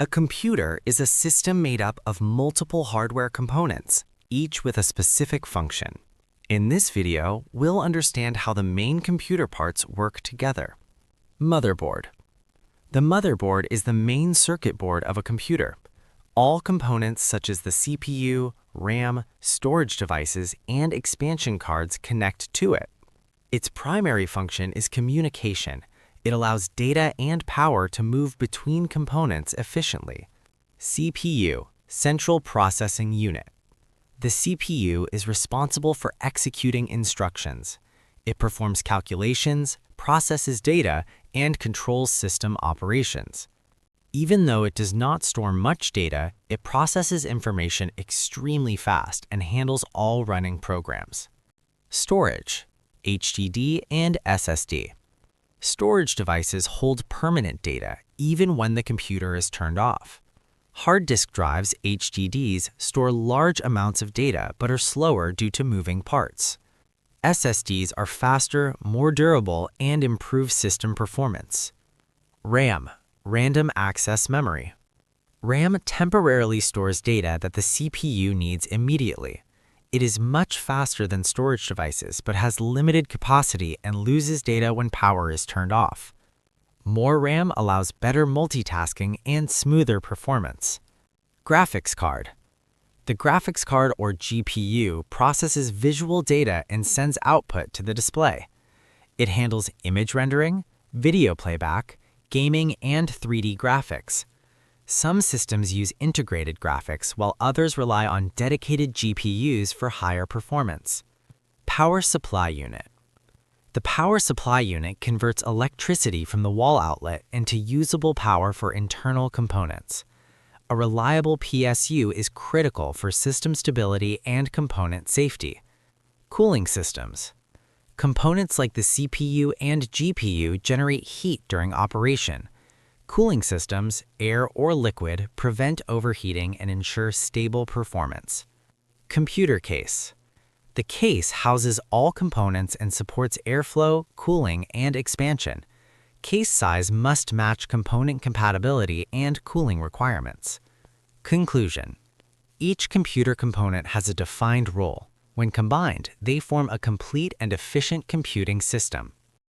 A computer is a system made up of multiple hardware components, each with a specific function. In this video, we'll understand how the main computer parts work together. Motherboard. The motherboard is the main circuit board of a computer. All components such as the CPU, RAM, storage devices, and expansion cards connect to it. Its primary function is communication. It allows data and power to move between components efficiently. CPU, Central Processing Unit. The CPU is responsible for executing instructions. It performs calculations, processes data, and controls system operations. Even though it does not store much data, it processes information extremely fast and handles all running programs. Storage, HDD and SSD. Storage devices hold permanent data even when the computer is turned off. Hard disk drives, HDDs, store large amounts of data but are slower due to moving parts. SSDs are faster, more durable, and improve system performance. RAM, Random Access Memory. RAM temporarily stores data that the CPU needs immediately. It is much faster than storage devices but has limited capacity and loses data when power is turned off. More RAM allows better multitasking and smoother performance. Graphics card. The graphics card, or GPU, processes visual data and sends output to the display. It handles image rendering, video playback, gaming, and 3D graphics. Some systems use integrated graphics, while others rely on dedicated GPUs for higher performance. Power Supply Unit. The power supply unit converts electricity from the wall outlet into usable power for internal components. A reliable PSU is critical for system stability and component safety. Cooling systems. Components like the CPU and GPU generate heat during operation. Cooling systems, air or liquid, prevent overheating and ensure stable performance. Computer case. The case houses all components and supports airflow, cooling, and expansion. Case size must match component compatibility and cooling requirements. Conclusion. Each computer component has a defined role. When combined, they form a complete and efficient computing system.